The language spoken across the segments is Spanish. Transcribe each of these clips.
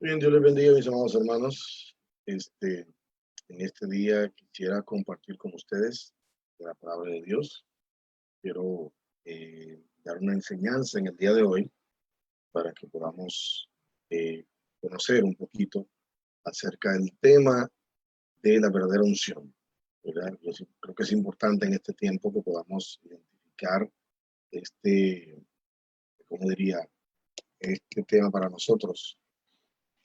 Bien, Dios les bendiga, mis amados hermanos. En este día quisiera compartir con ustedes la palabra de Dios. Quiero dar una enseñanza en el día de hoy para que podamos eh, conocer un poquito acerca del tema de la verdadera unción, ¿verdad? Yo creo que es importante en este tiempo que podamos identificar este, ¿cómo diría? Este tema para nosotros.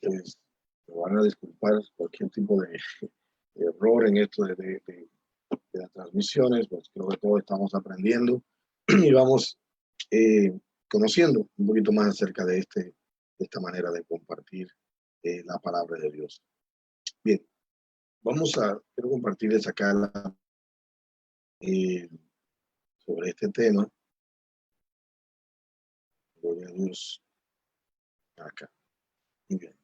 Pues, me van a disculpar cualquier tipo de error en esto de las transmisiones, pues creo que todos estamos aprendiendo y vamos eh, conociendo un poquito más acerca de esta manera de compartir la palabra de Dios. Bien, quiero compartirles acá eh, sobre este tema. Gloria a Dios, acá. Muy bien.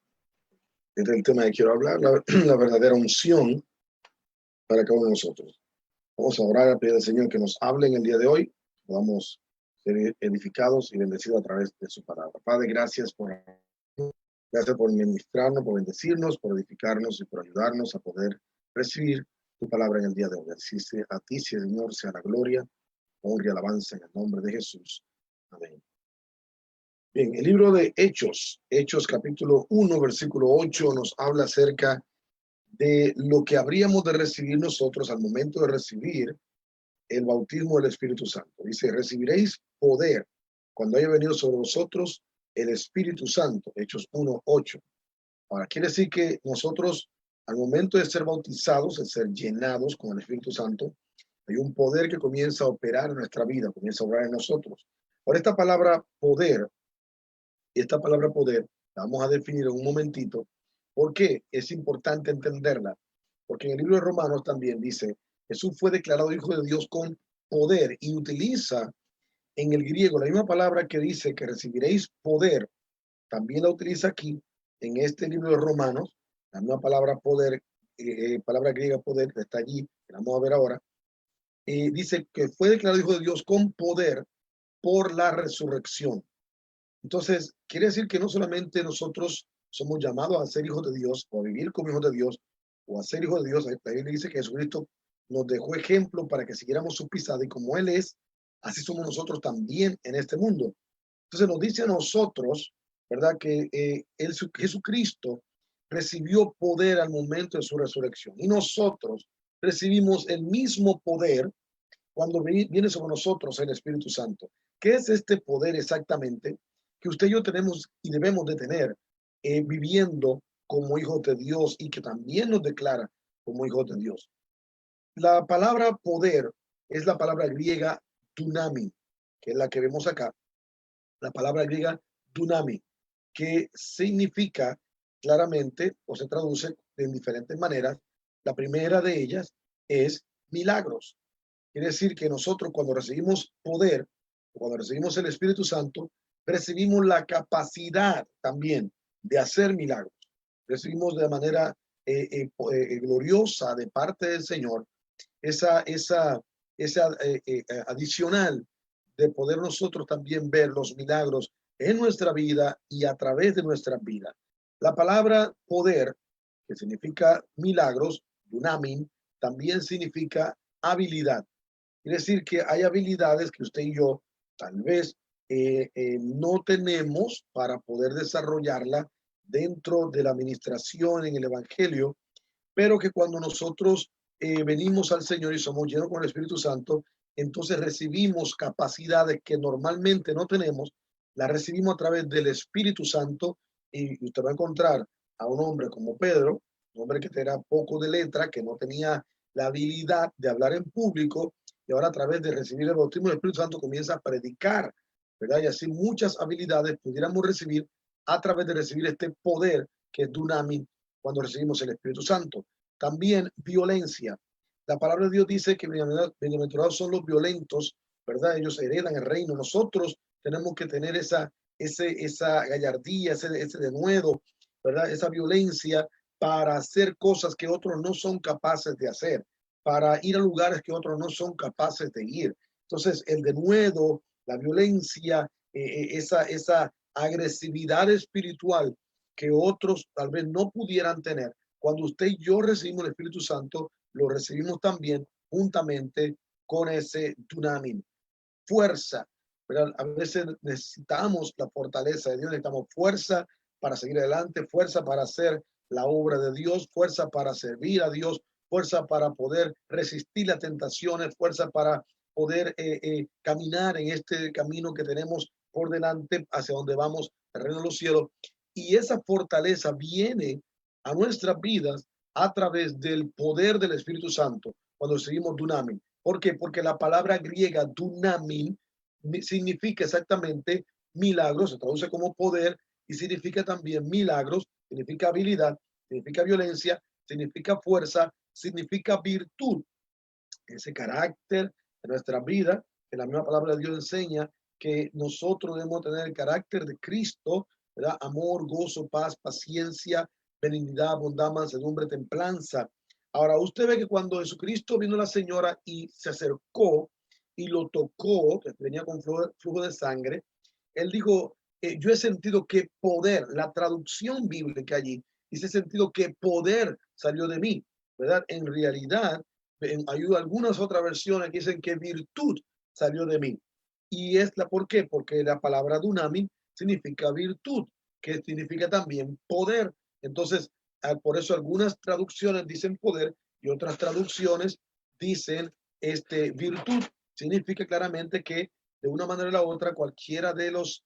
Este es el tema que quiero hablar, la verdadera unción para cada uno de nosotros. Vamos a orar a pedir al Señor que nos hable en el día de hoy, podamos ser edificados y bendecidos a través de su palabra. Padre, gracias por ministrarnos, por bendecirnos, por edificarnos y por ayudarnos a poder recibir tu palabra en el día de hoy. Así sea, a ti, Señor, sea la gloria, honra y alabanza en el nombre de Jesús. Amén. Bien, el libro de Hechos capítulo 1, versículo 8, nos habla acerca de lo que habríamos de recibir nosotros al momento de recibir el bautismo del Espíritu Santo. Dice, recibiréis poder cuando haya venido sobre vosotros el Espíritu Santo. Hechos 1:8. Ahora, quiere decir que nosotros, al momento de ser bautizados, de ser llenados con el Espíritu Santo, hay un poder que comienza a operar en nuestra vida, comienza a obrar en nosotros. Ahora, esta palabra poder, la vamos a definir en un momentito. ¿Por qué? Es importante entenderla. Porque en el libro de Romanos también dice, Jesús fue declarado Hijo de Dios con poder y utiliza en el griego la misma palabra que dice que recibiréis poder, también la utiliza aquí en este libro de Romanos, la misma palabra poder, palabra griega poder, que está allí, que vamos a ver ahora, dice que fue declarado Hijo de Dios con poder por la resurrección. Entonces, quiere decir que no solamente nosotros somos llamados a ser hijos de Dios o a vivir como hijos de Dios o a ser hijos de Dios. La Biblia dice que Jesucristo nos dejó ejemplo para que siguiéramos su pisada y como Él es, así somos nosotros también en este mundo. Entonces nos dice a nosotros, ¿verdad? Que Jesucristo recibió poder al momento de su resurrección y nosotros recibimos el mismo poder cuando viene sobre nosotros el Espíritu Santo. ¿Qué es este poder exactamente que usted y yo tenemos y debemos de tener viviendo como hijos de Dios y que también nos declara como hijos de Dios? La palabra poder es la palabra griega dunami, que es la que vemos acá. La palabra griega dunami, que significa claramente o se traduce en diferentes maneras. La primera de ellas es milagros. Quiere decir que nosotros cuando recibimos poder, cuando recibimos el Espíritu Santo, recibimos la capacidad también de hacer milagros. Recibimos de manera gloriosa de parte del Señor esa adicional de poder nosotros también ver los milagros en nuestra vida y a través de nuestra vida. La palabra poder, que significa milagros, dunamin, también significa habilidad. Quiere decir que hay habilidades que usted y yo tal vez no tenemos para poder desarrollarla dentro de la administración en el Evangelio, pero que cuando nosotros venimos al Señor y somos llenos con el Espíritu Santo, entonces recibimos capacidades que normalmente no tenemos, las recibimos a través del Espíritu Santo y usted va a encontrar a un hombre como Pedro, un hombre que era poco de letra, que no tenía la habilidad de hablar en público y ahora a través de recibir el bautismo del Espíritu Santo comienza a predicar, ¿verdad? Y así muchas habilidades pudiéramos recibir a través de recibir este poder que es Dunamis cuando recibimos el Espíritu Santo. También violencia. La palabra de Dios dice que bienaventurados son los violentos, ¿verdad? Ellos heredan el reino. Nosotros tenemos que tener esa gallardía, ese denuedo, ¿verdad? Esa violencia para hacer cosas que otros no son capaces de hacer, para ir a lugares que otros no son capaces de ir. Entonces, el denuedo, la violencia, esa agresividad espiritual que otros tal vez no pudieran tener. Cuando usted y yo recibimos el Espíritu Santo, lo recibimos también juntamente con ese dunamis, fuerza. Pero a veces necesitamos la fortaleza de Dios, necesitamos fuerza para seguir adelante, fuerza para hacer la obra de Dios, fuerza para servir a Dios, fuerza para poder resistir las tentaciones, fuerza para poder caminar en este camino que tenemos por delante hacia donde vamos, el reino de los cielos. Y esa fortaleza viene a nuestras vidas a través del poder del Espíritu Santo cuando seguimos dunamis. ¿Por qué? Porque la palabra griega dunamis significa exactamente milagros, se traduce como poder y significa también milagros, significa habilidad, significa violencia, significa fuerza, significa virtud. Ese carácter de nuestra vida, que la misma palabra de Dios enseña que nosotros debemos tener el carácter de Cristo, ¿verdad? Amor, gozo, paz, paciencia, benignidad, bondad, mansedumbre, templanza. Ahora, usted ve que cuando Jesucristo vino a la señora y se acercó y lo tocó, que venía con flujo de sangre, él dijo, yo he sentido que poder, la traducción bíblica allí, dice sentido que poder salió de mí, ¿verdad? En realidad, hay algunas otras versiones que dicen que virtud salió de mí. Y es la, ¿por qué? Porque la palabra dunamis significa virtud, que significa también poder. Entonces, por eso algunas traducciones dicen poder y otras traducciones dicen virtud. Significa claramente que de una manera o la otra cualquiera de los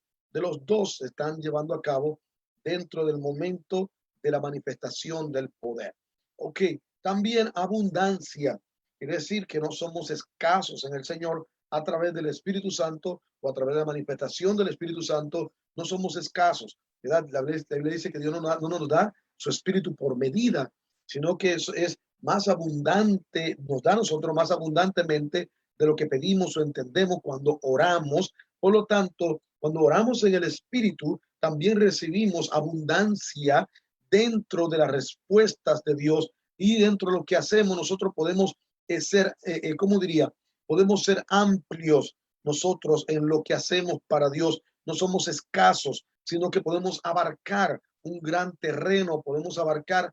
dos se están llevando a cabo dentro del momento de la manifestación del poder. Ok, también abundancia. Quiere decir que no somos escasos en el Señor a través del Espíritu Santo o a través de la manifestación del Espíritu Santo. No somos escasos, ¿verdad? La Biblia dice que Dios no nos da su Espíritu por medida, sino que es más abundante, nos da a nosotros más abundantemente de lo que pedimos o entendemos cuando oramos. Por lo tanto, cuando oramos en el Espíritu, también recibimos abundancia dentro de las respuestas de Dios y dentro de lo que hacemos. Nosotros podemos ser, ¿cómo diría? Podemos ser amplios nosotros en lo que hacemos para Dios. No somos escasos, sino que podemos abarcar un gran terreno, podemos abarcar,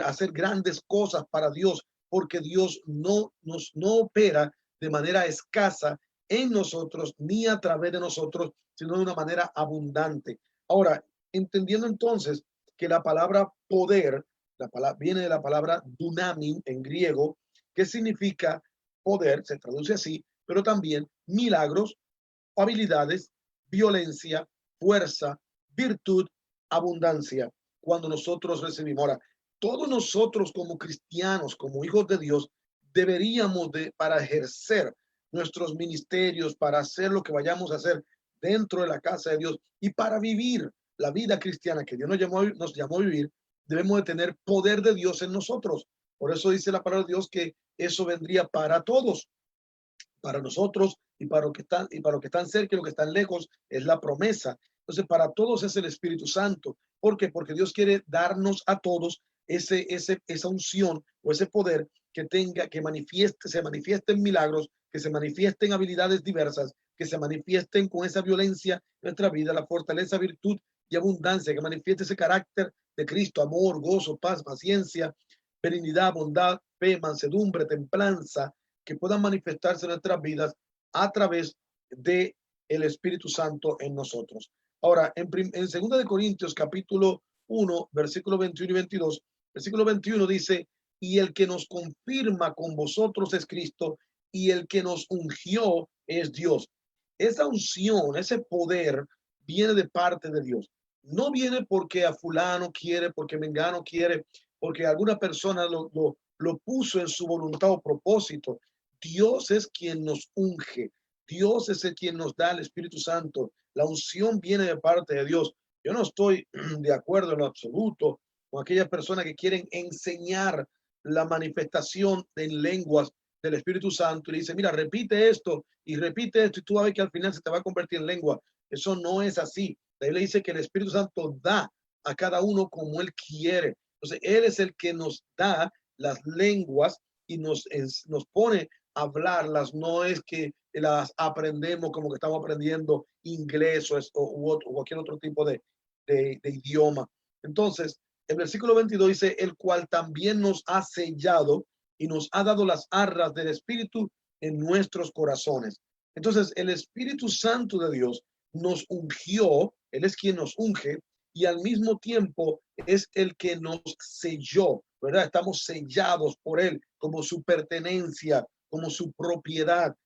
hacer grandes cosas para Dios, porque Dios no opera de manera escasa en nosotros ni a través de nosotros, sino de una manera abundante. Ahora, entendiendo entonces que la palabra poder viene de la palabra dunamis en griego, que significa poder, se traduce así, pero también milagros, habilidades, violencia, fuerza, virtud, abundancia. Cuando nosotros recibimos, ahora, todos nosotros como cristianos, como hijos de Dios, deberíamos para ejercer nuestros ministerios, para hacer lo que vayamos a hacer dentro de la casa de Dios y para vivir la vida cristiana que Dios nos llamó a vivir, debemos de tener poder de Dios en nosotros. Por eso dice la palabra de Dios que eso vendría para todos, para nosotros y para los que están cerca y los que están lejos, es la promesa. Entonces, para todos es el Espíritu Santo. ¿Por qué? Porque Dios quiere darnos a todos esa unción o ese poder que se manifieste en milagros, que se manifiesten habilidades diversas, que se manifiesten con esa violencia en nuestra vida, la fortaleza, virtud y abundancia, que manifieste ese carácter de Cristo, amor, gozo, paz, paciencia, benignidad, bondad, fe, mansedumbre, templanza, que puedan manifestarse en nuestras vidas a través de el Espíritu Santo en nosotros. Ahora, en 2 de Corintios capítulo 1, versículo 21 y 22, versículo 21 dice, y el que nos confirma con vosotros es Cristo, y el que nos ungió es Dios. Esa unción, ese poder viene de parte de Dios. No viene porque a fulano quiere, porque mengano quiere, porque alguna persona lo puso en su voluntad o propósito. Dios es quien nos unge. Dios es el quien nos da el Espíritu Santo. La unción viene de parte de Dios. Yo no estoy de acuerdo en lo absoluto con aquellas personas que quieren enseñar la manifestación en lenguas del Espíritu Santo y le dice, mira, repite esto y tú vas a ver que al final se te va a convertir en lengua. Eso no es así. La Biblia dice que el Espíritu Santo da a cada uno como él quiere. Entonces, él es el que nos da las lenguas y nos pone a hablarlas. No es que las aprendemos como que estamos aprendiendo inglés o cualquier otro tipo de idioma. Entonces, el versículo 22 dice, el cual también nos ha sellado y nos ha dado las arras del Espíritu en nuestros corazones. Entonces, el Espíritu Santo de Dios nos ungió, Él es quien nos unge, y al mismo tiempo es el que nos selló, ¿verdad? Estamos sellados por Él como su pertenencia, como su propiedad.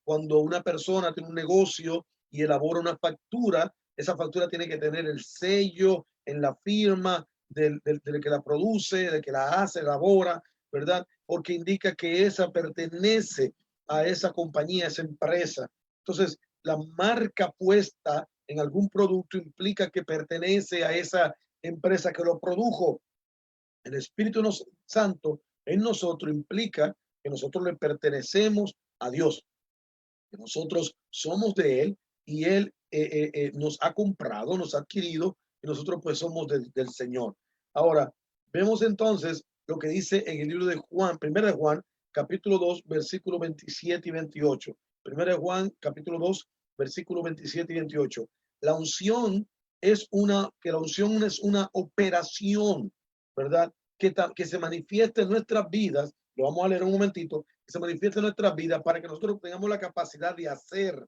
Cuando una persona tiene un negocio y elabora una factura, esa factura tiene que tener el sello en la firma del que la produce, del que la hace, elabora, ¿verdad? Porque indica que esa pertenece a esa compañía, a esa empresa. Entonces, la marca puesta en algún producto implica que pertenece a esa empresa que lo produjo. El Espíritu Santo en nosotros implica que nosotros le pertenecemos a Dios, que nosotros somos de Él y Él nos ha comprado, nos ha adquirido y nosotros pues somos del Señor. Ahora, vemos entonces lo que dice en el libro de Juan, 1 de Juan, capítulo 2, versículos 27 y 28. 1 de Juan, capítulo 2, versículos 27 y 28. La unción la unción es una operación, ¿verdad? Que se manifiesta en nuestras vidas, lo vamos a leer un momentito, que se manifiesta en nuestras vidas para que nosotros tengamos la capacidad de hacer,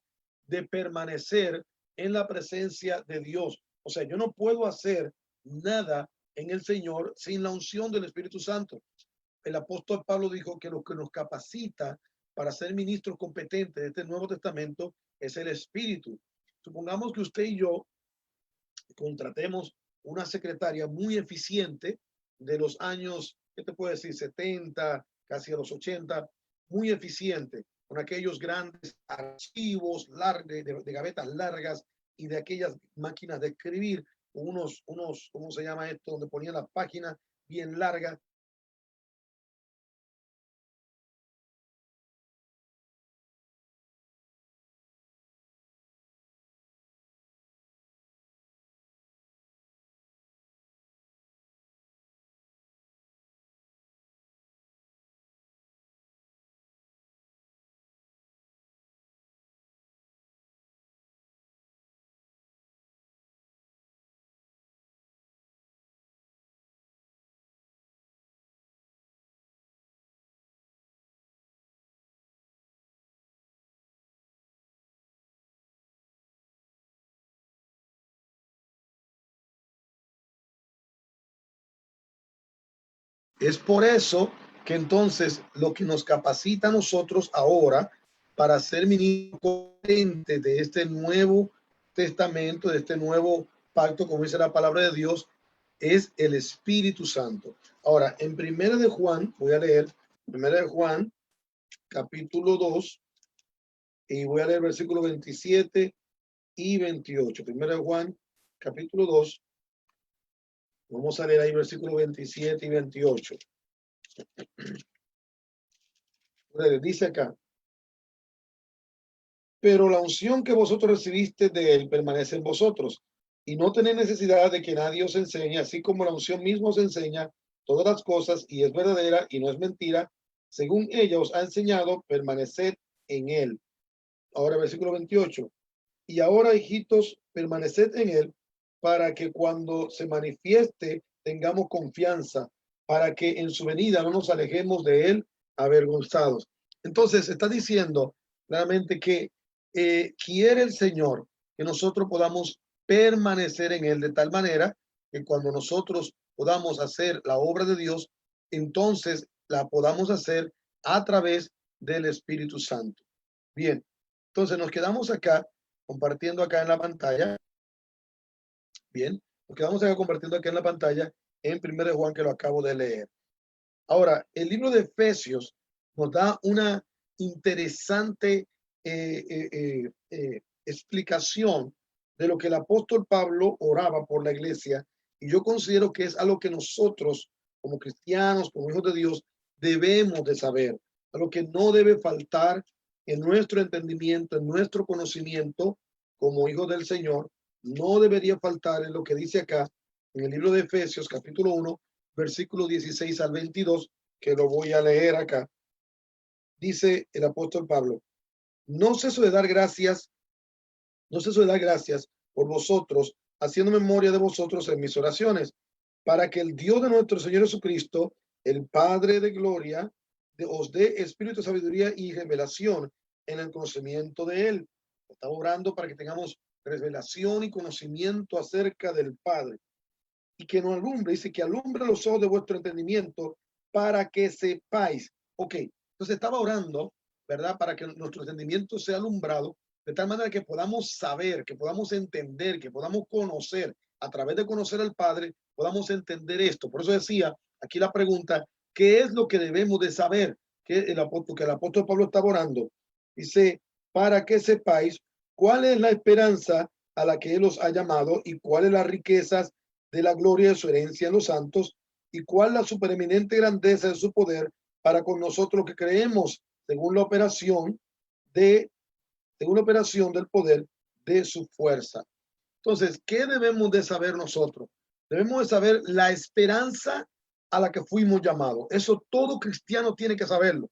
de permanecer en la presencia de Dios. O sea, yo no puedo hacer nada en el Señor sin la unción del Espíritu Santo. El apóstol Pablo dijo que lo que nos capacita para ser ministros competentes de este Nuevo Testamento es el Espíritu. Supongamos que usted y yo contratemos una secretaria muy eficiente de los años, ¿qué te puedo decir? 70, casi a los 80, muy eficiente, con aquellos grandes archivos largos, de gavetas largas y de aquellas máquinas de escribir, ¿cómo se llama esto? Donde ponían las páginas bien largas. Es por eso que entonces lo que nos capacita a nosotros ahora para ser ministros de este nuevo testamento, de este nuevo pacto, como dice la palabra de Dios, es el Espíritu Santo. Ahora, en 1 de Juan, voy a leer 1 de Juan, capítulo 2, y voy a leer versículos 27 y 28. 1 de Juan, capítulo 2, vamos a leer ahí versículos 27 y 28. Dice acá, pero la unción que vosotros recibiste de él permanece en vosotros, y no tenéis necesidad de que nadie os enseñe, así como la unción misma os enseña todas las cosas, y es verdadera y no es mentira, según ella os ha enseñado, permaneced en él. Ahora versículo 28. Y ahora, hijitos, permaneced en él, para que cuando se manifieste tengamos confianza, para que en su venida no nos alejemos de él avergonzados. Entonces, está diciendo claramente que quiere el Señor que nosotros podamos permanecer en él de tal manera que cuando nosotros podamos hacer la obra de Dios, entonces la podamos hacer a través del Espíritu Santo. Bien, entonces nos quedamos acá compartiendo acá en la pantalla. Bien, nos quedamos acá compartiendo acá en la pantalla en 1 de Juan, que lo acabo de leer. Ahora, el libro de Efesios nos da una interesante explicación de lo que el apóstol Pablo oraba por la iglesia, y yo considero que es algo que nosotros, como cristianos, como hijos de Dios, debemos de saber, a lo que no debe faltar en nuestro entendimiento, en nuestro conocimiento como hijos del Señor, no debería faltar en lo que dice acá en el libro de Efesios, capítulo 1, versículo 16 al 22, que lo voy a leer acá. Dice el apóstol Pablo, no ceso de dar gracias por vosotros haciendo memoria de vosotros en mis oraciones, para que el Dios de nuestro Señor Jesucristo, el Padre de gloria, os dé espíritu de sabiduría y revelación en el conocimiento de Él. Está orando para que tengamos revelación y conocimiento acerca del Padre. Y que nos alumbre, dice que alumbre los ojos de vuestro entendimiento para que sepáis. Ok, entonces estaba orando, ¿verdad? Para que nuestro entendimiento sea alumbrado, de tal manera que podamos saber, que podamos entender, que podamos conocer, a través de conocer al Padre, podamos entender esto. Por eso decía aquí la pregunta, ¿qué es lo que debemos de saber? Que el apóstol Pablo estaba orando. Dice, para que sepáis cuál es la esperanza a la que Él os ha llamado y cuáles las riquezas de la gloria de su herencia en los santos y cuál la supereminente grandeza de su poder para con nosotros que creemos según la operación del poder de su fuerza. Entonces, ¿qué debemos de saber nosotros? Debemos de saber la esperanza a la que fuimos llamados. Eso todo cristiano tiene que saberlo.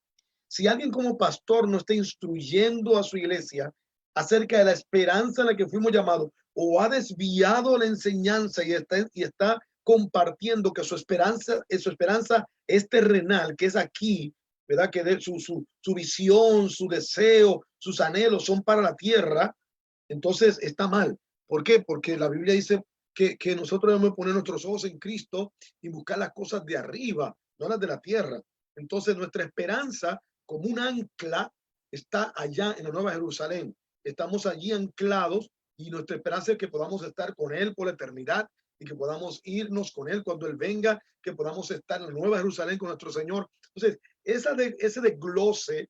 Si alguien como pastor no está instruyendo a su iglesia acerca de la esperanza en la que fuimos llamados o ha desviado la enseñanza y está compartiendo que su esperanza es terrenal, que es aquí, ¿verdad? Que su visión, su deseo, sus anhelos son para la tierra, entonces está mal. ¿Por qué? Porque la Biblia dice que nosotros debemos poner nuestros ojos en Cristo y buscar las cosas de arriba, no las de la tierra. Entonces nuestra esperanza como un ancla está allá en la Nueva Jerusalén. Estamos allí anclados y nuestra esperanza es que podamos estar con Él por la eternidad y que podamos irnos con Él cuando Él venga, que podamos estar en la Nueva Jerusalén con nuestro Señor. Entonces, ese desglose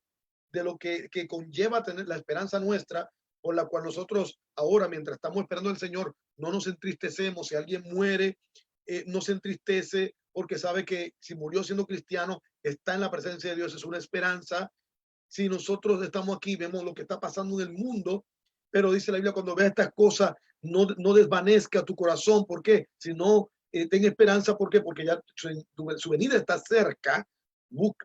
de lo que conlleva tener la esperanza nuestra, por la cual nosotros ahora, mientras estamos esperando al Señor, no nos entristecemos. Si alguien muere, no se entristece porque sabe que si murió siendo cristiano, está en la presencia de Dios, es una esperanza. Si nosotros estamos aquí, vemos lo que está pasando en el mundo, pero dice la Biblia, cuando veas estas cosas, no desvanezca tu corazón. ¿Por qué? Si no, ten esperanza. ¿Por qué? Porque ya su venida está cerca.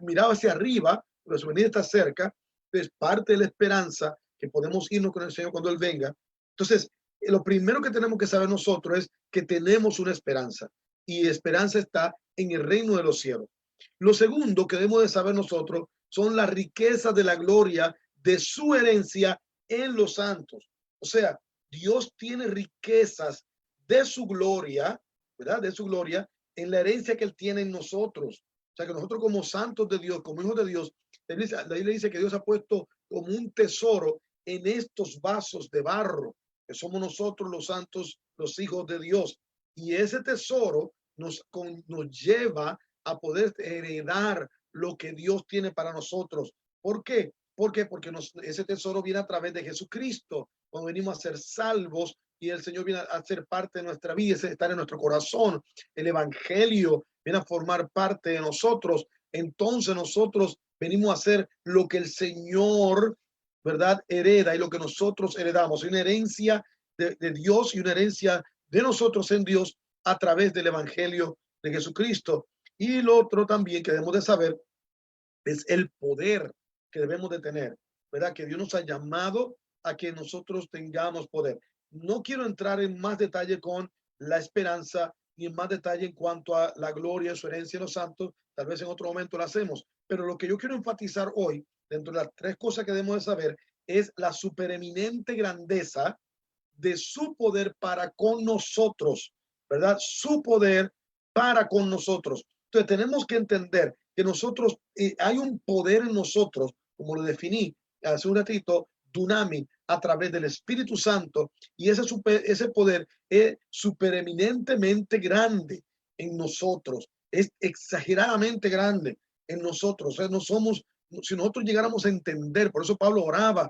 Miraba hacia arriba, pero su venida está cerca. Es parte de la esperanza que podemos irnos con el Señor cuando Él venga. Entonces, lo primero que tenemos que saber nosotros es que tenemos una esperanza y esperanza está en el reino de los cielos. Lo segundo que debemos de saber nosotros son las riquezas de la gloria de su herencia en los santos. O sea, Dios tiene riquezas de su gloria, ¿verdad? De su gloria en la herencia que Él tiene en nosotros. O sea, que nosotros como santos de Dios, como hijos de Dios, la Biblia dice que Dios ha puesto como un tesoro en estos vasos de barro, que somos nosotros los santos, los hijos de Dios. Y ese tesoro nos lleva a poder heredar lo que Dios tiene para nosotros. ¿Por qué? Porque ese tesoro viene a través de Jesucristo, cuando venimos a ser salvos y el Señor viene a ser parte de nuestra vida, es estar en nuestro corazón. El Evangelio viene a formar parte de nosotros. Entonces nosotros venimos a hacer lo que el Señor, ¿verdad?, hereda y lo que nosotros heredamos. Una herencia de Dios y una herencia de nosotros en Dios a través del Evangelio de Jesucristo. Y lo otro también que debemos de saber es el poder que debemos de tener, ¿verdad? Que Dios nos ha llamado a que nosotros tengamos poder. No quiero entrar en más detalle con la esperanza y en más detalle en cuanto a la gloria, su herencia en los santos. Tal vez en otro momento lo hacemos. Pero lo que yo quiero enfatizar hoy, dentro de las tres cosas que debemos de saber, es la supereminente grandeza de su poder para con nosotros, ¿verdad? Su poder para con nosotros. Entonces tenemos que entender que nosotros, hay un poder en nosotros, como lo definí hace un ratito, Dunami, a través del Espíritu Santo, y ese poder es supereminentemente grande en nosotros, es exageradamente grande en nosotros. O sea, no somos, si nosotros llegáramos a entender, por eso Pablo oraba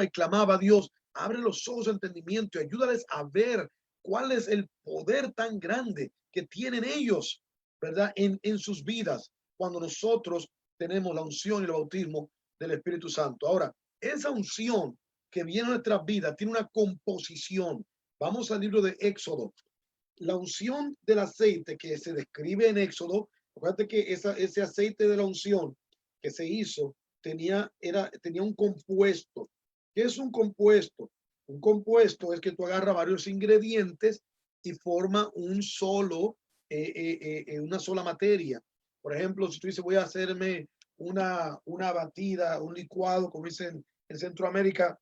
y clamaba a Dios, abre los ojos de entendimiento y ayúdales a ver cuál es el poder tan grande que tienen ellos, ¿verdad? En sus vidas, cuando nosotros tenemos la unción y el bautismo del Espíritu Santo. Ahora, esa unción que viene a nuestras vidas tiene una composición. Vamos al libro de Éxodo. La unción del aceite que se describe en Éxodo, acuérdate que ese aceite de la unción que se hizo tenía un compuesto. ¿Qué es un compuesto? Un compuesto es que tú agarras varios ingredientes y forma un solo, una sola materia. Por ejemplo, si tú dices voy a hacerme una batida, un licuado, como dicen en Centroamérica,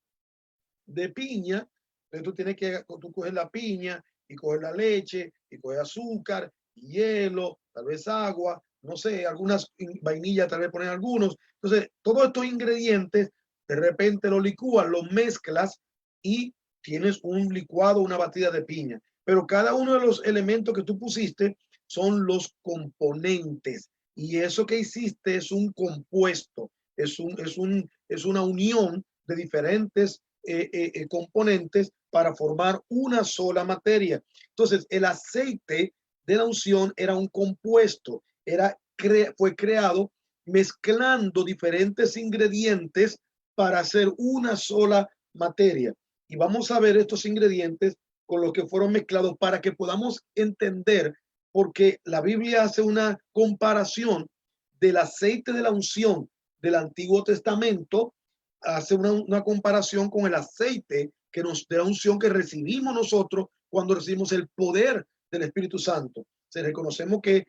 de piña, entonces tú coges la piña y coges la leche y coges azúcar, hielo, tal vez agua, no sé, algunas vainillas, tal vez ponen algunos. Entonces, todos estos ingredientes, de repente los licúas, los mezclas y tienes un licuado, una batida de piña. Pero cada uno de los elementos que tú pusiste son los componentes. Y eso que hiciste es un compuesto, es una unión de diferentes componentes para formar una sola materia. Entonces, el aceite de la unción era un compuesto, fue creado mezclando diferentes ingredientes para hacer una sola materia. Y vamos a ver estos ingredientes con los que fueron mezclados para que podamos entender, porque la Biblia hace una comparación del aceite de la unción del Antiguo Testamento, hace una comparación con el aceite de la unción que recibimos nosotros cuando recibimos el poder del Espíritu Santo. Se reconocemos que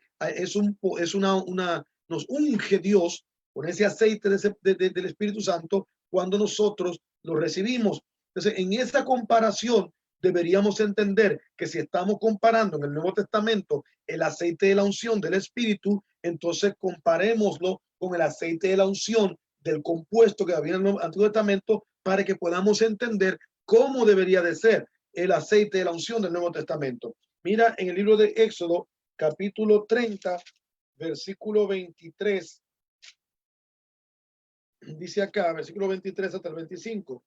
nos unge Dios con ese aceite del Espíritu Santo cuando nosotros lo recibimos. Entonces, en esa comparación deberíamos entender que si estamos comparando en el Nuevo Testamento el aceite de la unción del Espíritu, entonces comparémoslo con el aceite de la unción del compuesto que había en el Antiguo Testamento para que podamos entender cómo debería de ser el aceite de la unción del Nuevo Testamento. Mira en el libro de Éxodo, capítulo 30, versículo 23. Dice acá, versículo 23 hasta el 25.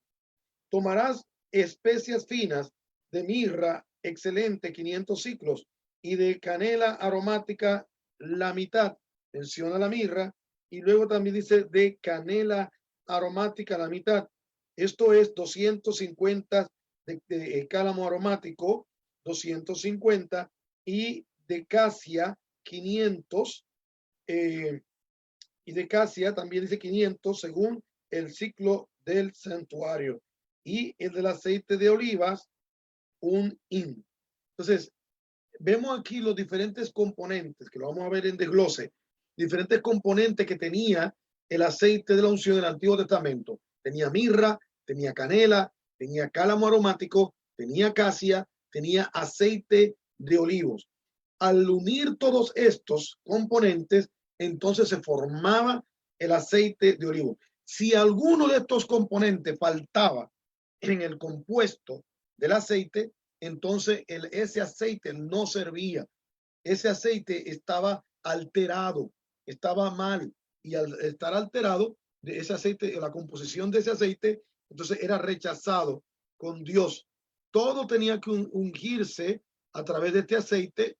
Tomarás especias finas de mirra excelente, 500 ciclos, y de canela aromática la mitad. Menciona la mirra. Y luego también dice de canela aromática la mitad. Esto es 250 de cálamo aromático, 250, y de casia 500, y de casia también dice 500 según el ciclo del santuario. Y el del aceite de olivas, un hin. Entonces, vemos aquí los diferentes componentes, que lo vamos a ver en desglose, diferentes componentes que tenía el aceite de la unción del Antiguo Testamento. Tenía mirra, tenía canela, tenía cálamo aromático, tenía casia, tenía aceite de olivos. Al unir todos estos componentes, entonces se formaba el aceite de olivo. Si alguno de estos componentes faltaba en el compuesto del aceite, entonces ese aceite no servía. Ese aceite estaba alterado, estaba mal. Y al estar alterado, de ese aceite, la composición de ese aceite, entonces era rechazado con Dios. Todo tenía que ungirse a través de este aceite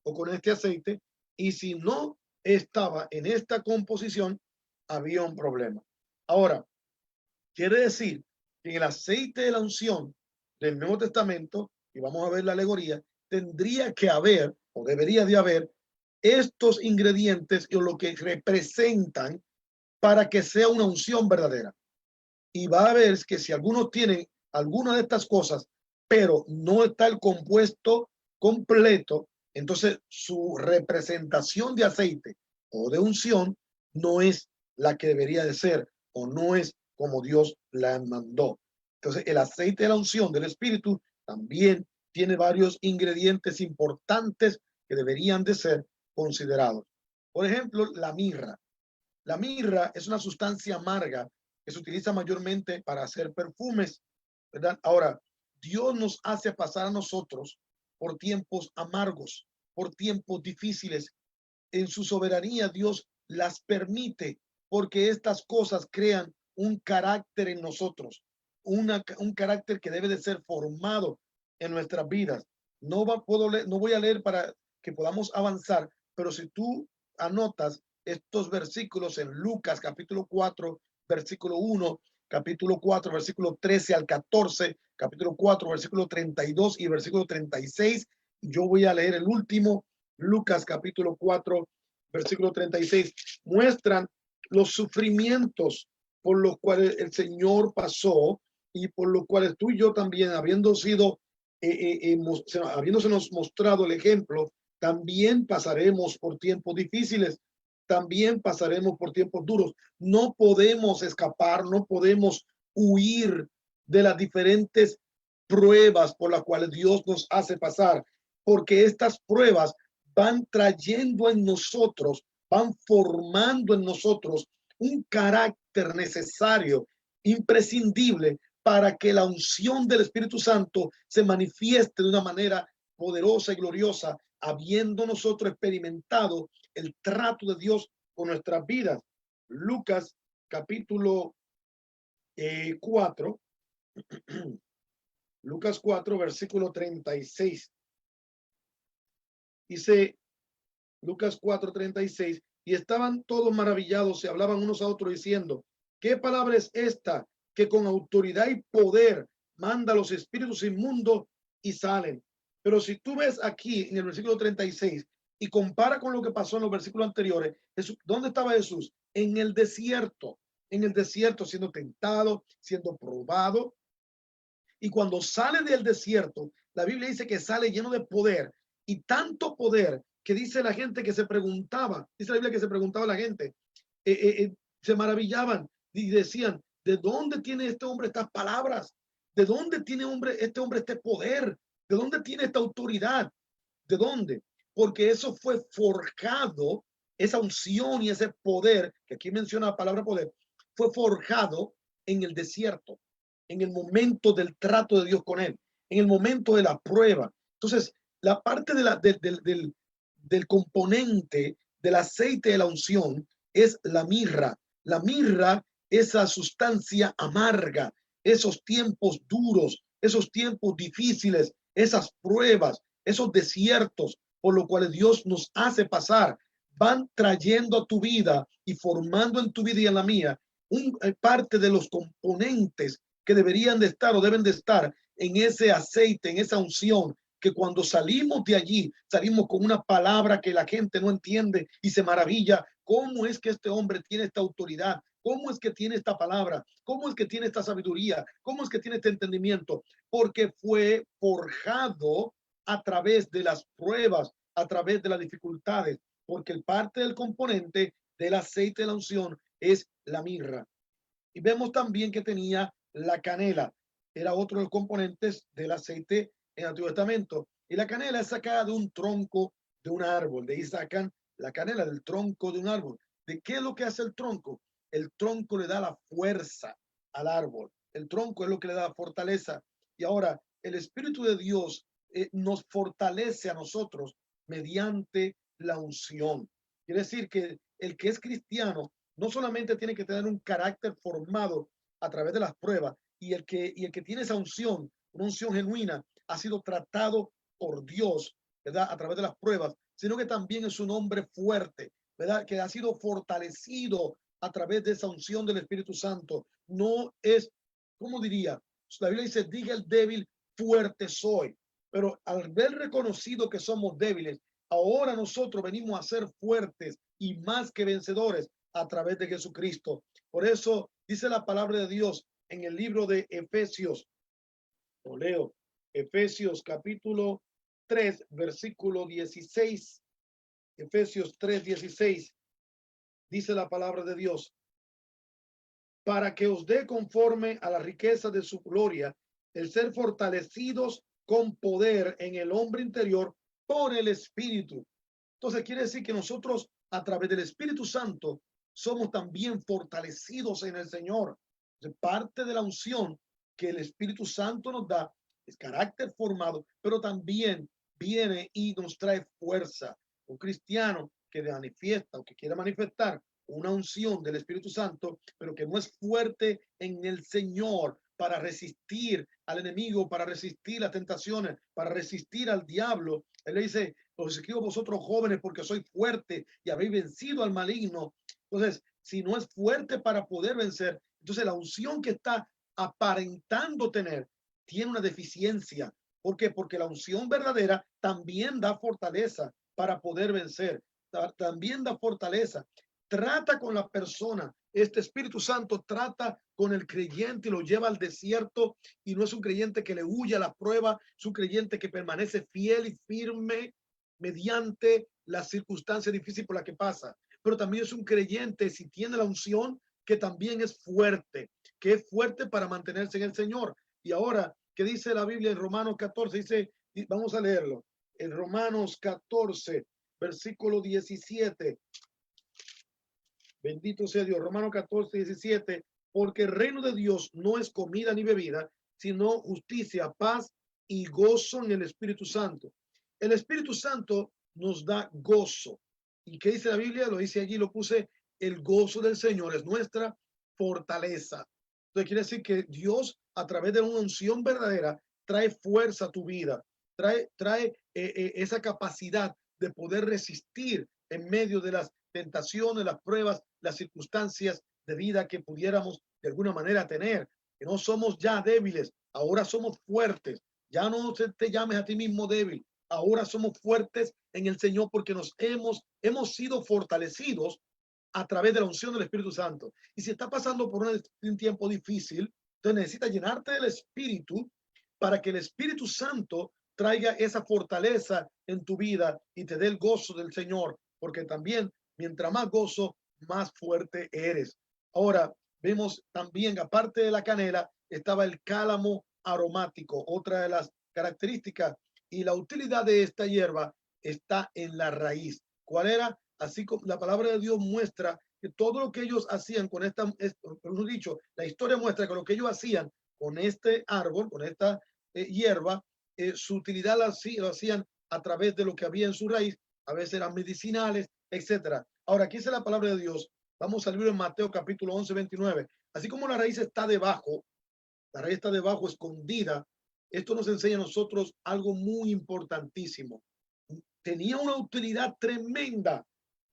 o con este aceite. Y si no estaba en esta composición, había un problema. Ahora, quiere decir que en el aceite de la unción del Nuevo Testamento, y vamos a ver la alegoría, tendría que haber o debería de haber estos ingredientes o lo que representan para que sea una unción verdadera. Y va a ver que si algunos tienen alguna de estas cosas, pero no está el compuesto completo, entonces su representación de aceite o de unción no es la que debería de ser o no es como Dios la mandó. Entonces el aceite de la unción del Espíritu también tiene varios ingredientes importantes que deberían de ser considerados. Por ejemplo, la mirra. La mirra es una sustancia amarga que se utiliza mayormente para hacer perfumes, ¿verdad? Ahora, Dios nos hace pasar a nosotros por tiempos amargos, por tiempos difíciles. En su soberanía, Dios las permite porque estas cosas crean un carácter en nosotros, un carácter que debe de ser formado en nuestras vidas. No voy a leer para que podamos avanzar, pero si tú anotas estos versículos en Lucas capítulo 4, versículo 1, capítulo 4, versículo 13 al 14, capítulo 4, versículo 32 y versículo 36. Yo voy a leer el último, Lucas capítulo 4, versículo 36. Muestran los sufrimientos por los cuales el Señor pasó y por lo cual tú y yo también, habiendo sido, habiéndosenos mostrado el ejemplo, también pasaremos por tiempos difíciles, también pasaremos por tiempos duros. No podemos escapar, no podemos huir de las diferentes pruebas por las cuales Dios nos hace pasar, porque estas pruebas van trayendo en nosotros, van formando en nosotros un carácter necesario, imprescindible, para que la unción del Espíritu Santo se manifieste de una manera poderosa y gloriosa, habiendo nosotros experimentado el trato de Dios con nuestras vidas. Lucas capítulo 4, Lucas 4, versículo 36. Dice Lucas 4, 36, y estaban todos maravillados, se hablaban unos a otros diciendo, ¿qué palabra es esta que con autoridad y poder manda a los espíritus inmundos y salen? Pero si tú ves aquí en el versículo 36 y compara con lo que pasó en los versículos anteriores, Jesús, ¿dónde estaba Jesús? En el desierto siendo tentado, siendo probado. Y cuando sale del desierto, la Biblia dice que sale lleno de poder, y tanto poder que dice la gente que se preguntaba, dice la Biblia que se preguntaba la gente, se maravillaban y decían, ¿de dónde tiene este hombre estas palabras? ¿De dónde tiene este hombre este poder? ¿De dónde tiene esta autoridad? ¿De dónde? Porque eso fue forjado, esa unción y ese poder, que aquí menciona la palabra poder, fue forjado en el desierto, en el momento del trato de Dios con él, en el momento de la prueba. Entonces, la parte del componente del aceite de la unción es la mirra. La mirra, esa sustancia amarga, esos tiempos duros, esos tiempos difíciles, esas pruebas, esos desiertos por los cuales Dios nos hace pasar, van trayendo a tu vida y formando en tu vida y en la mía parte de los componentes que deberían de estar o deben de estar en ese aceite, en esa unción, que cuando salimos de allí, salimos con una palabra que la gente no entiende y se maravilla. ¿Cómo es que este hombre tiene esta autoridad? ¿Cómo es que tiene esta palabra? ¿Cómo es que tiene esta sabiduría? ¿Cómo es que tiene este entendimiento? Porque fue forjado a través de las pruebas, a través de las dificultades, porque el parte del componente del aceite de la unción es la mirra. Y vemos también que tenía la canela, era otro de los componentes del aceite en el Antiguo Testamento. Y la canela es sacada de un tronco de un árbol, de ahí sacan la canela del tronco de un árbol. ¿De qué es lo que hace el tronco? El tronco le da la fuerza al árbol, el tronco es lo que le da fortaleza. Y ahora el Espíritu de Dios nos fortalece a nosotros mediante la unción. Quiere decir que el que es cristiano no solamente tiene que tener un carácter formado a través de las pruebas, y el que tiene esa unción, una unción genuina, ha sido tratado por Dios, ¿verdad? A través de las pruebas, sino que también es un hombre fuerte, ¿verdad? Que ha sido fortalecido a través de esa unción del Espíritu Santo. No es, ¿cómo diría? La Biblia dice, diga el débil, fuerte soy. Pero al ver reconocido que somos débiles, ahora nosotros venimos a ser fuertes y más que vencedores a través de Jesucristo. Por eso dice la palabra de Dios en el libro de Efesios. Lo leo. Efesios capítulo 3, versículo 16. Efesios 3, 16. Dice la palabra de Dios. Para que os dé conforme a la riqueza de su gloria, el ser fortalecidos con poder en el hombre interior por el Espíritu. Entonces quiere decir que nosotros a través del Espíritu Santo somos también fortalecidos en el Señor. Parte de la unción que el Espíritu Santo nos da es carácter formado, pero también viene y nos trae fuerza. Un cristiano que manifiesta o que quiera manifestar una unción del Espíritu Santo, pero que no es fuerte en el Señor para resistir al enemigo, para resistir las tentaciones, para resistir al diablo. Él le dice, os escribo vosotros jóvenes porque sois fuerte y habéis vencido al maligno. Entonces, si no es fuerte para poder vencer, entonces la unción que está aparentando tener tiene una deficiencia. ¿Por qué? Porque la unción verdadera también da fortaleza para poder vencer. También da fortaleza. Trata con la persona. Este Espíritu Santo trata con el creyente y lo lleva al desierto, y no es un creyente que le huye a la prueba, es un creyente que permanece fiel y firme mediante la circunstancia difícil por la que pasa. Pero también es un creyente, si tiene la unción, que también es fuerte, que es fuerte para mantenerse en el Señor. Y ahora, ¿qué dice la Biblia en Romanos 14? Dice, vamos a leerlo, en Romanos 14, versículo 17. Bendito sea Dios. Romanos 14, 17. Porque el reino de Dios no es comida ni bebida, sino justicia, paz y gozo en el Espíritu Santo. El Espíritu Santo nos da gozo. ¿Y qué dice la Biblia? Lo dice allí, lo puse, el gozo del Señor es nuestra fortaleza. Entonces quiere decir que Dios, a través de una unción verdadera, trae fuerza a tu vida, trae esa capacidad de poder resistir en medio de las tentaciones, las pruebas, las circunstancias de vida que pudiéramos de alguna manera tener, que no somos ya débiles, ahora somos fuertes. Ya no te llames a ti mismo débil, ahora somos fuertes en el Señor porque hemos sido fortalecidos a través de la unción del Espíritu Santo. Y si está pasando por un tiempo difícil, entonces necesitas llenarte del Espíritu para que el Espíritu Santo traiga esa fortaleza en tu vida y te dé el gozo del Señor, porque también mientras más gozo, más fuerte eres. Ahora, vemos también, aparte de la canela, estaba el cálamo aromático, otra de las características, y la utilidad de esta hierba está en la raíz. ¿Cuál era? Así como la palabra de Dios muestra que todo lo que ellos hacían con dicho, la historia muestra que lo que ellos hacían con este árbol, con esta hierba, su utilidad lo hacían a través de lo que había en su raíz, a veces eran medicinales, etcétera. Ahora, aquí dice la palabra de Dios. Vamos al libro de Mateo capítulo 11, 29. Así como la raíz está debajo, escondida. Esto nos enseña a nosotros algo muy importantísimo. Tenía una utilidad tremenda,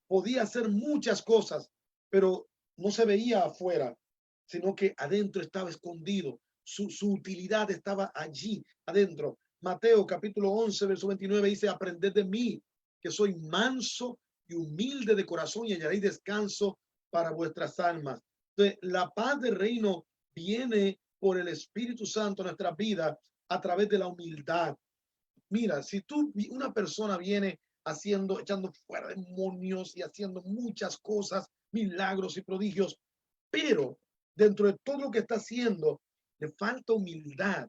podía hacer muchas cosas, pero no se veía afuera, sino que adentro estaba escondido. Su utilidad estaba allí, adentro. Mateo capítulo 11, verso 29 dice, aprended de mí, que soy manso y humilde de corazón, y hallaréis descanso para vuestras almas. Entonces, la paz del reino viene por el Espíritu Santo en nuestra vida a través de la humildad. Mira, si una persona viene echando fuera demonios y haciendo muchas cosas, milagros y prodigios, pero dentro de todo lo que está haciendo, le falta humildad.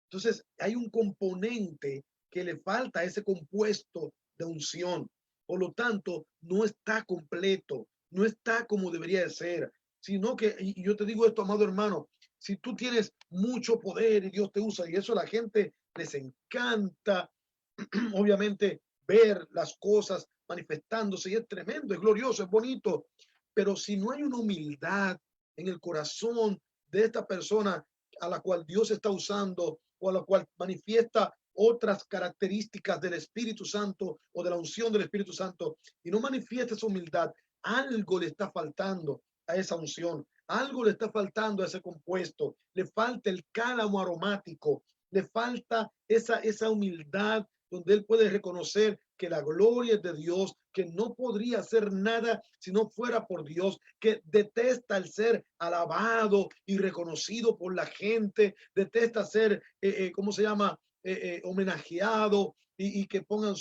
Entonces, hay un componente que le falta a ese compuesto de unción. Por lo tanto, no está completo, no está como debería de ser, sino que, y yo te digo esto, amado hermano, si tú tienes mucho poder y Dios te usa, y eso a la gente les encanta, obviamente, ver las cosas manifestándose, y es tremendo, es glorioso, es bonito, pero si no hay una humildad en el corazón de esta persona a la cual Dios está usando o a la cual manifiesta otras características del Espíritu Santo o de la unción del Espíritu Santo, y no manifiesta esa humildad, algo le está faltando a esa unción, algo le está faltando a ese compuesto, le falta el cálamo aromático, le falta esa humildad donde él puede reconocer que la gloria es de Dios, que no podría hacer nada si no fuera por Dios, que detesta el ser alabado y reconocido por la gente, detesta ser, ¿cómo se llama? Homenajeado y que pongan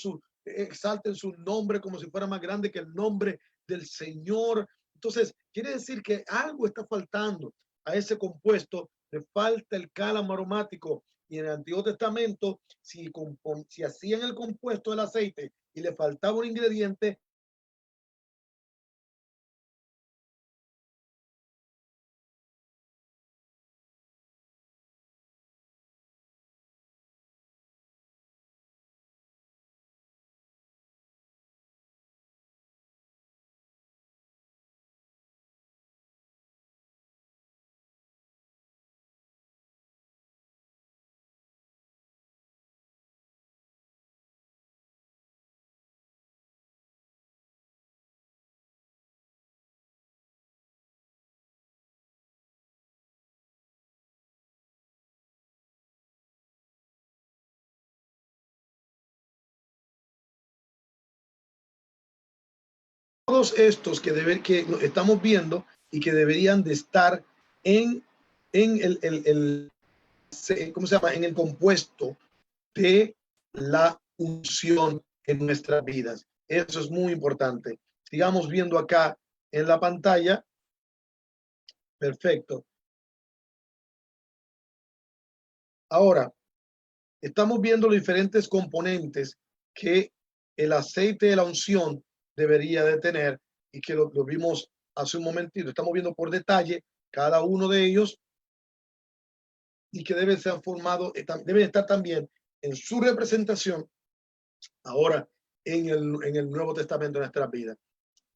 exalten su nombre como si fuera más grande que el nombre del Señor. Entonces, quiere decir que algo está faltando a ese compuesto, le falta el cálamo aromático. Y en el Antiguo Testamento, si hacían el compuesto del aceite y le faltaba un ingrediente, todos estos que estamos viendo y que deberían de estar en en ¿cómo se llama? En el compuesto de la unción en nuestras vidas. Eso es muy importante. Sigamos viendo acá en la pantalla. Perfecto. Ahora, estamos viendo los diferentes componentes que el aceite de la unción debería de tener y que lo vimos hace un momentito. Estamos viendo por detalle cada uno de ellos y que deben ser formados, deben estar también en su representación ahora en el Nuevo Testamento de nuestras vidas.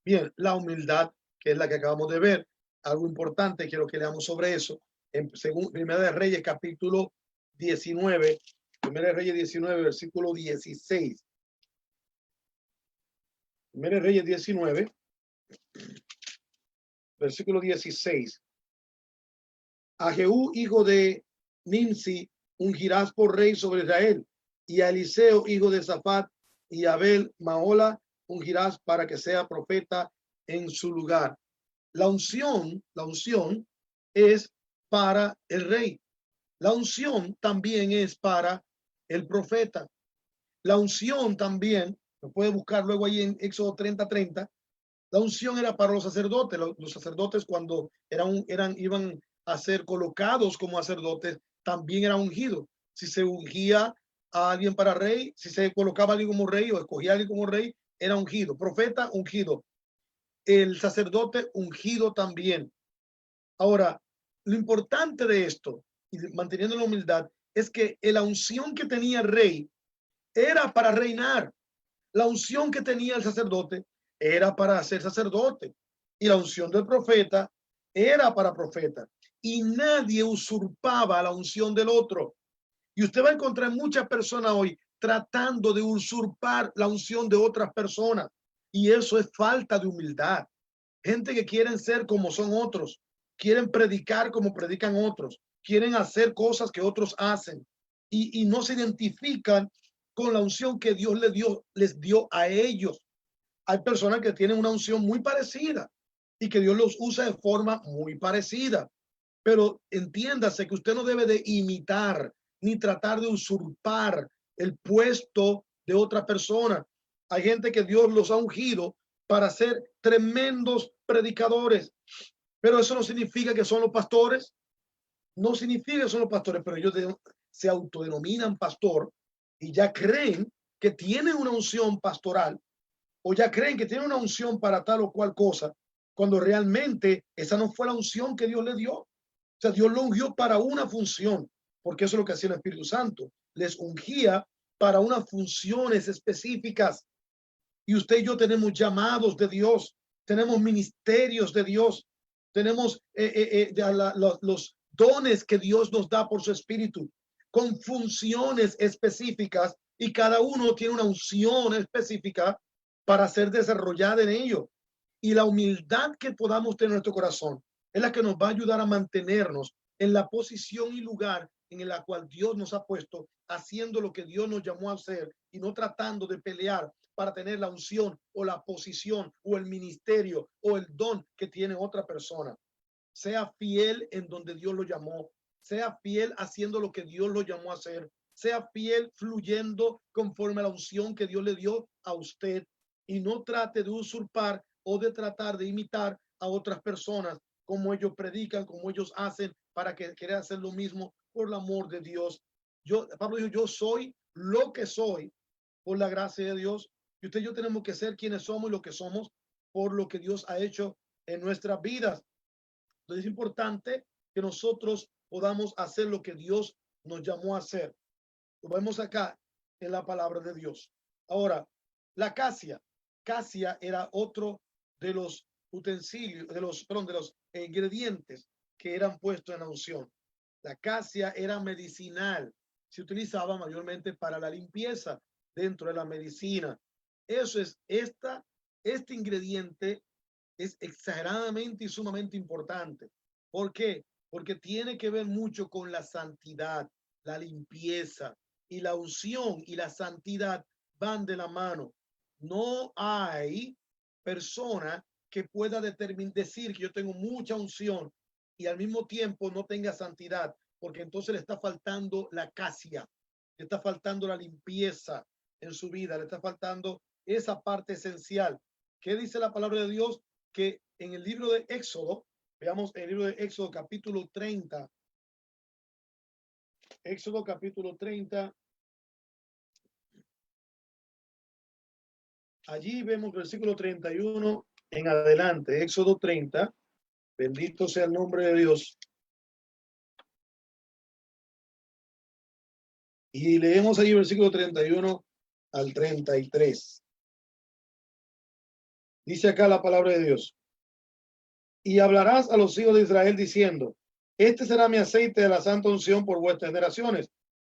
Bien, la humildad, que es la que acabamos de ver, algo importante, quiero que leamos sobre eso, en Primera de Reyes, capítulo 19, Primera de Reyes 19, versículo 16. Primera de Reyes 19, versículo 16. A Jehú, hijo de Nimsi, ungirás por rey sobre Israel, y a Eliseo, hijo de Safat, y a Abel Maola, ungirás para que sea profeta en su lugar. La unción es para el rey. La unción también es para el profeta. La unción también, lo puede buscar luego ahí en Éxodo 30:30. La unción era para los sacerdotes. Los sacerdotes cuando iban a ser colocados como sacerdotes, también era ungido. Si se ungía a alguien para rey, si se colocaba a alguien como rey o escogía a alguien como rey, era ungido. Profeta, ungido. El sacerdote, ungido también. Ahora, lo importante de esto, y manteniendo la humildad, es que la unción que tenía el rey era para reinar. La unción que tenía el sacerdote era para ser sacerdote. Y la unción del profeta era para profeta. Y nadie usurpaba la unción del otro. Y usted va a encontrar muchas personas hoy tratando de usurpar la unción de otras personas. Y eso es falta de humildad. Gente que quieren ser como son otros, quieren predicar como predican otros, quieren hacer cosas que otros hacen y no se identifican con la unción que Dios les dio a ellos. Hay personas que tienen una unción muy parecida y que Dios los usa de forma muy parecida, pero entiéndase que usted no debe de imitar ni tratar de usurpar el puesto de otra persona. Hay gente que Dios los ha ungido para ser tremendos predicadores, pero eso no significa que son los pastores, no significa que son los pastores, pero ellos se autodenominan pastor y ya creen que tienen una unción pastoral o ya creen que tienen una unción para tal o cual cosa, cuando realmente esa no fue la unción que Dios le dio. O sea, Dios lo ungió para una función, porque eso es lo que hacía el Espíritu Santo. Les ungía para unas funciones específicas. Y usted y yo tenemos llamados de Dios, tenemos ministerios de Dios, tenemos los dones que Dios nos da por su Espíritu, con funciones específicas, y cada uno tiene una unción específica para ser desarrollada en ello. Y la humildad que podamos tener en nuestro corazón es la que nos va a ayudar a mantenernos en la posición y lugar en la cual Dios nos ha puesto, haciendo lo que Dios nos llamó a hacer y no tratando de pelear para tener la unción o la posición o el ministerio o el don que tiene otra persona. Sea fiel en donde Dios lo llamó, sea fiel haciendo lo que Dios lo llamó a hacer, sea fiel fluyendo conforme a la unción que Dios le dio a usted y no trate de usurpar o de tratar de imitar a otras personas como ellos predican, como ellos hacen para que quieran hacer lo mismo por el amor de Dios. Pablo dijo, yo soy lo que soy por la gracia de Dios. Y usted y yo tenemos que ser quienes somos y lo que somos por lo que Dios ha hecho en nuestras vidas. Entonces es importante que nosotros podamos hacer lo que Dios nos llamó a hacer. Lo vemos acá en la palabra de Dios. Ahora, la casia. Casia era otro de los utensilios, de los ingredientes que eran puestos en la unción. La casia era medicinal. Se utilizaba mayormente para la limpieza dentro de la medicina. Eso es, este ingrediente es exageradamente y sumamente importante. ¿Por qué? Porque tiene que ver mucho con la santidad, la limpieza, y la unción y la santidad van de la mano. No hay persona que pueda decir que yo tengo mucha unción y al mismo tiempo no tenga santidad, porque entonces le está faltando la casia, le está faltando la limpieza en su vida, le está faltando esa parte esencial. ¿Qué dice la palabra de Dios? Que en el libro de Éxodo, veamos el libro de Éxodo capítulo 30, Éxodo capítulo 30, allí vemos versículo 31 en adelante, Éxodo 30, bendito sea el nombre de Dios. Y leemos allí versículo 31 al 33. Dice acá la palabra de Dios. Y hablarás a los hijos de Israel diciendo, este será mi aceite de la santa unción por vuestras generaciones.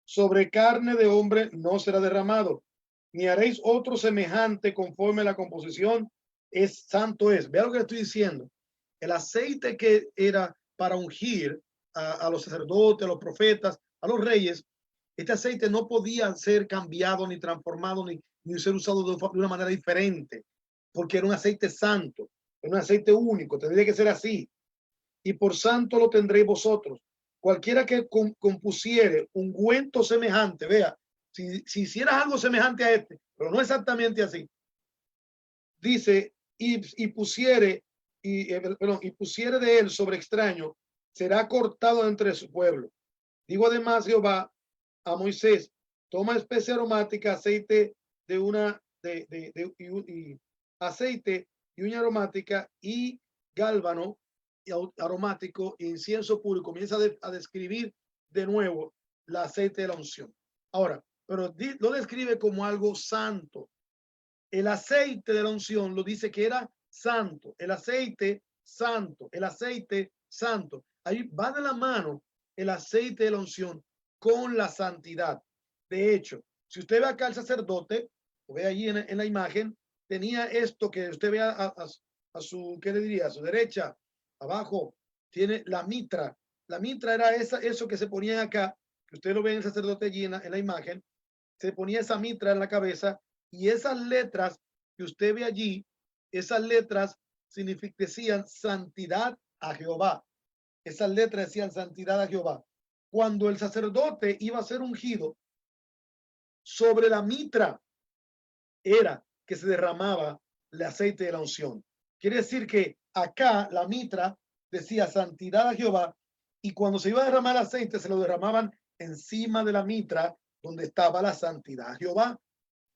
Sobre carne de hombre no será derramado, ni haréis otro semejante conforme a la composición es santo es. Vea lo que le estoy diciendo. El aceite que era para ungir a los sacerdotes, a los profetas, a los reyes, este aceite no podía ser cambiado, ni transformado, ni ser usado de una manera diferente, porque era un aceite santo, era un aceite único, tendría que ser así. Y por santo lo tendréis vosotros. Cualquiera que compusiere ungüento semejante, vea, si hicieras algo semejante a este, pero no exactamente así, dice, y pusiere de él sobre extraño, será cortado entre su pueblo. Digo además Jehová a Moisés, toma especie aromática, aceite de una, y aceite y uña aromática y gálbano y aromático, incienso puro, y comienza a describir de nuevo el aceite de la unción. Ahora, pero lo describe como algo santo. El aceite de la unción lo dice que era santo, el aceite santo, el aceite santo. Ahí va de la mano el aceite de la unción con la santidad. De hecho, si usted ve acá al sacerdote, lo ve allí en la imagen, tenía esto que usted ve a su, ¿qué le diría? A su derecha, abajo, tiene la mitra. La mitra era eso que se ponía acá, que usted lo ve en el sacerdote allí en la imagen, se ponía esa mitra en la cabeza y esas letras que usted ve allí, esas letras decían santidad a Jehová. Esas letras decían santidad a Jehová. Cuando el sacerdote iba a ser ungido, sobre la mitra era que se derramaba el aceite de la unción. Quiere decir que acá la mitra decía santidad a Jehová y cuando se iba a derramar el aceite se lo derramaban encima de la mitra donde estaba la santidad a Jehová.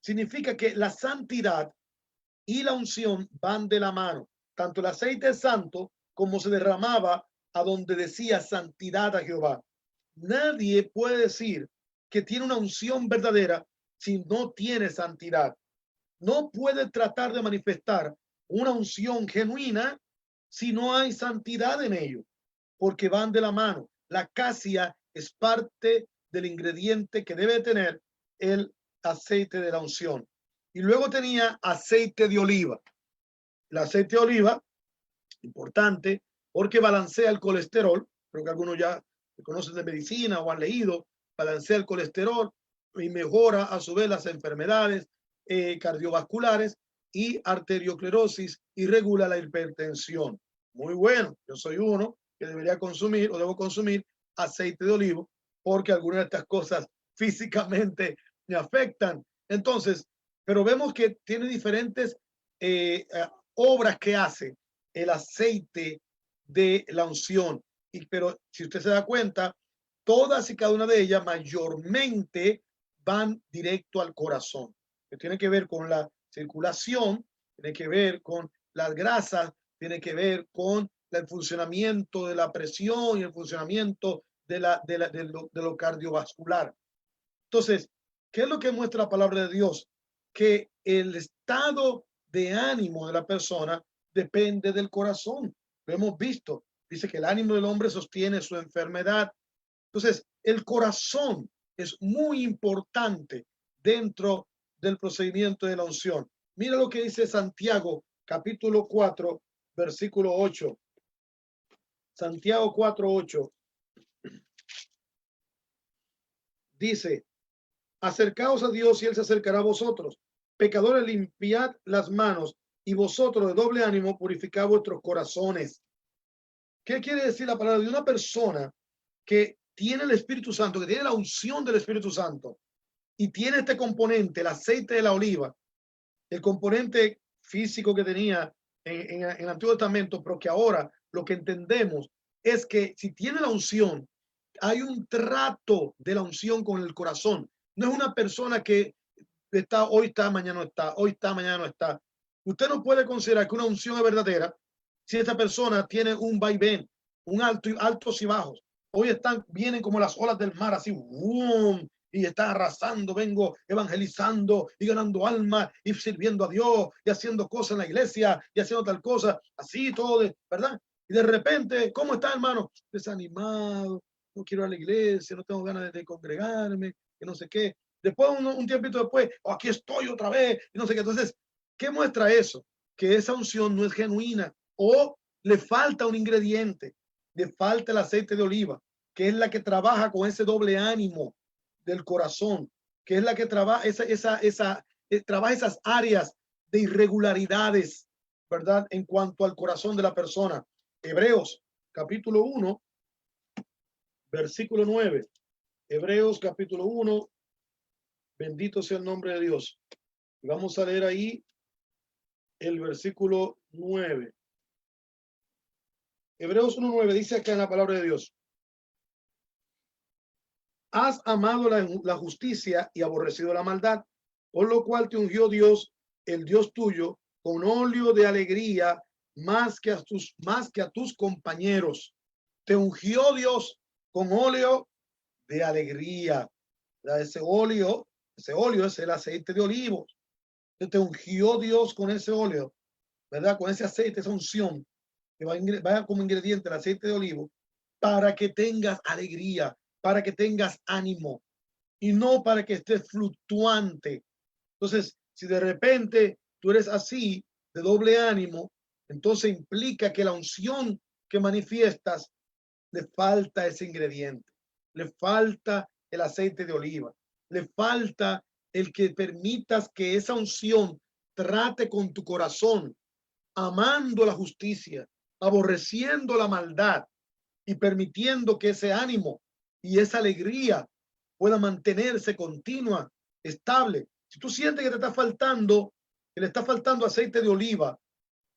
Significa que la santidad y la unción van de la mano. Tanto el aceite es santo como se derramaba a donde decía santidad a Jehová. Nadie puede decir que tiene una unción verdadera si no tiene santidad. No puede tratar de manifestar una unción genuina si no hay santidad en ello, porque van de la mano. La casia es parte del ingrediente que debe tener el aceite de la unción. Y luego tenía aceite de oliva. El aceite de oliva, importante, porque balancea el colesterol. Creo que algunos ya conocen de medicina o han leído. Balancea el colesterol y mejora a su vez las enfermedades cardiovasculares y arteriosclerosis y regula la hipertensión. Muy bueno. Yo soy uno que debería consumir o debo consumir aceite de olivo porque algunas de estas cosas físicamente me afectan. Entonces, pero vemos que tiene diferentes obras que hace el aceite de la unción. Pero si usted se da cuenta, todas y cada una de ellas mayormente van directo al corazón, que tiene que ver con la circulación, tiene que ver con las grasas, tiene que ver con el funcionamiento de la presión y el funcionamiento de lo cardiovascular. Entonces, ¿qué es lo que muestra la palabra de Dios? Que el estado de ánimo de la persona depende del corazón. Lo hemos visto. Dice que el ánimo del hombre sostiene su enfermedad. Entonces, el corazón es muy importante dentro del procedimiento de la unción. Mira lo que dice Santiago, capítulo 4, versículo 8. Santiago 4, 8. Dice, acercaos a Dios y Él se acercará a vosotros. Pecadores, limpiad las manos y vosotros de doble ánimo purificad vuestros corazones. ¿Qué quiere decir la palabra de una persona que tiene el Espíritu Santo, que tiene la unción del Espíritu Santo y tiene este componente, el aceite de la oliva, el componente físico que tenía en el Antiguo Testamento, pero que ahora lo que entendemos es que si tiene la unción, hay un trato de la unción con el corazón. No es una persona que está, hoy está, mañana no está, hoy está, mañana no está. Usted no puede considerar que una unción es verdadera si esta persona tiene un vaivén, un altos y bajos. Hoy vienen como las olas del mar, así, ¡boom! Y están arrasando, vengo evangelizando y ganando almas y sirviendo a Dios y haciendo cosas en la iglesia y haciendo tal cosa, así todo, ¿verdad? Y de repente, ¿cómo está, hermano? Desanimado, no quiero ir a la iglesia, no tengo ganas de congregarme, que no sé qué. Después, un tiempito después, oh, aquí estoy otra vez, y no sé qué. Entonces, ¿qué muestra eso? Que esa unción no es genuina o le falta un ingrediente, le falta el aceite de oliva, que es la que trabaja con ese doble ánimo del corazón, que es la que trabaja trabaja esas áreas de irregularidades, ¿verdad? En cuanto al corazón de la persona. Hebreos, capítulo 1, versículo 9. Hebreos, capítulo 1, bendito sea el nombre de Dios. Y vamos a leer ahí el versículo 9. Hebreos 1:9 dice acá en la palabra de Dios: has amado la justicia y aborrecido la maldad, por lo cual te ungió Dios, el Dios tuyo, con óleo de alegría más que a tus compañeros. Te ungió Dios con óleo de alegría. Ese óleo es el aceite de olivos. Te ungió Dios con ese óleo, ¿verdad? Con ese aceite, esa unción que va como ingrediente el aceite de olivo, para que tengas alegría, para que tengas ánimo y no para que estés fluctuante. Entonces, si de repente tú eres así, de doble ánimo, entonces implica que la unción que manifiestas le falta ese ingrediente, le falta el aceite de oliva, le falta el que permitas que esa unción trate con tu corazón, amando la justicia, aborreciendo la maldad y permitiendo que ese ánimo y esa alegría pueda mantenerse continua, estable. Si tú sientes que te está faltando, que le está faltando aceite de oliva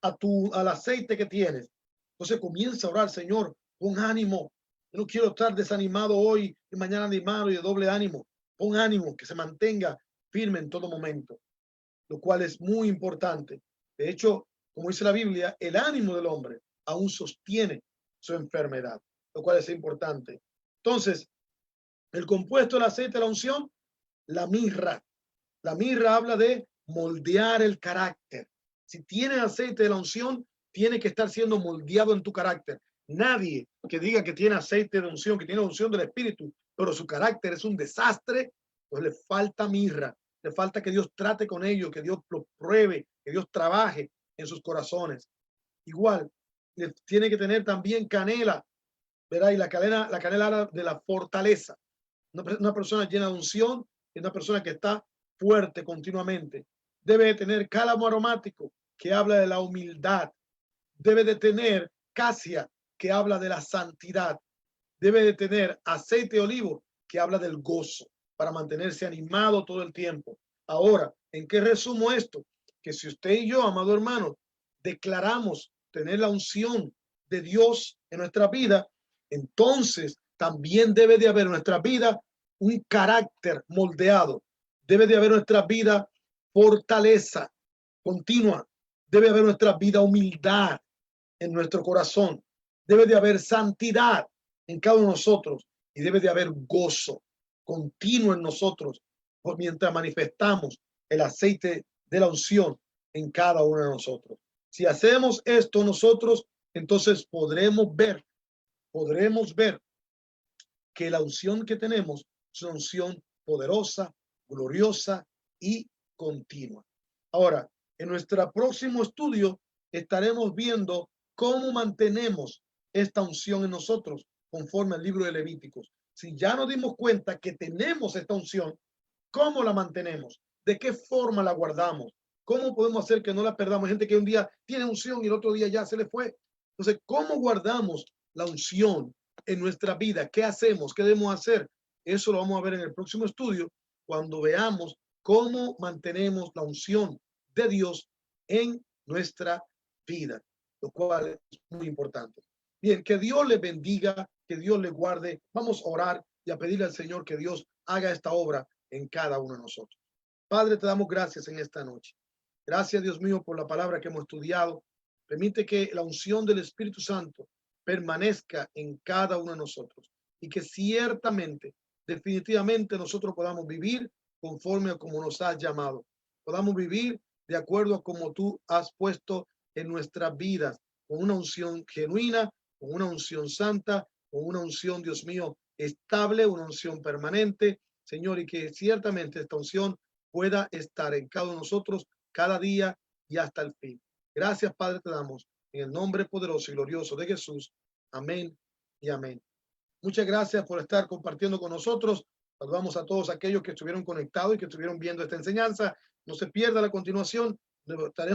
al aceite que tienes, entonces comienza a orar: Señor, pon ánimo. Yo no quiero estar desanimado hoy y mañana animado y de doble ánimo. Pon ánimo, que se mantenga firme en todo momento, lo cual es muy importante. De hecho, como dice la Biblia, el ánimo del hombre aún sostiene su enfermedad, lo cual es importante. Entonces, el compuesto del aceite de la unción, la mirra. La mirra habla de moldear el carácter. Si tienes aceite de la unción, tiene que estar siendo moldeado en tu carácter. Nadie que diga que tiene aceite de unción, que tiene unción del Espíritu, pero su carácter es un desastre, pues le falta mirra. Le falta que Dios trate con ellos, que Dios lo pruebe, que Dios trabaje en sus corazones. Igual, tiene que tener también canela, ¿verdad? Y la canela habla de la fortaleza. Una persona llena de unción es una persona que está fuerte continuamente. Debe de tener cálamo aromático, que habla de la humildad. Debe de tener casia, que habla de la santidad. Debe de tener aceite de olivo, que habla del gozo, para mantenerse animado todo el tiempo. Ahora, ¿en qué resumo esto? Que si usted y yo, amado hermano, declaramos tener la unción de Dios en nuestra vida, entonces también debe de haber en nuestra vida un carácter moldeado. Debe de haber en nuestra vida fortaleza continua. Debe de haber en nuestra vida humildad en nuestro corazón. Debe de haber santidad en cada uno de nosotros y debe de haber gozo continuo en nosotros mientras manifestamos el aceite de la unción en cada uno de nosotros. Si hacemos esto nosotros, entonces podremos ver que la unción que tenemos es una unción poderosa, gloriosa y continua. Ahora, en nuestro próximo estudio estaremos viendo cómo mantenemos esta unción en nosotros conforme al libro de Levíticos. Si ya nos dimos cuenta que tenemos esta unción, ¿cómo la mantenemos? ¿De qué forma la guardamos? ¿Cómo podemos hacer que no la perdamos? Hay gente que un día tiene unción y el otro día ya se le fue. Entonces, ¿cómo guardamos la unción en nuestra vida. ¿Qué hacemos? ¿Qué debemos hacer? Eso lo vamos a ver en el próximo estudio, cuando veamos cómo mantenemos la unción de Dios en nuestra vida, lo cual es muy importante. Bien, que Dios le bendiga, que Dios le guarde. Vamos a orar y a pedirle al Señor que Dios haga esta obra en cada uno de nosotros. Padre, te damos gracias en esta noche. Gracias, Dios mío, por la palabra que hemos estudiado. Permite que la unción del Espíritu Santo permanezca en cada uno de nosotros y que ciertamente, definitivamente nosotros podamos vivir conforme a como nos has llamado. Podamos vivir de acuerdo a como tú has puesto en nuestras vidas, con una unción genuina, con una unción santa, con una unción, Dios mío, estable, una unción permanente, Señor, y que ciertamente esta unción pueda estar en cada uno de nosotros cada día y hasta el fin. Gracias, Padre, te damos en el nombre poderoso y glorioso de Jesús. Amén y amén. Muchas gracias por estar compartiendo con nosotros. Saludamos a todos aquellos que estuvieron conectados y que estuvieron viendo esta enseñanza. No se pierda la continuación.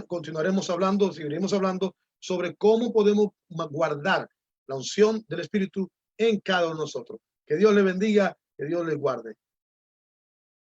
Continuaremos hablando, seguiremos hablando sobre cómo podemos guardar la unción del Espíritu en cada uno de nosotros. Que Dios le bendiga, que Dios le guarde.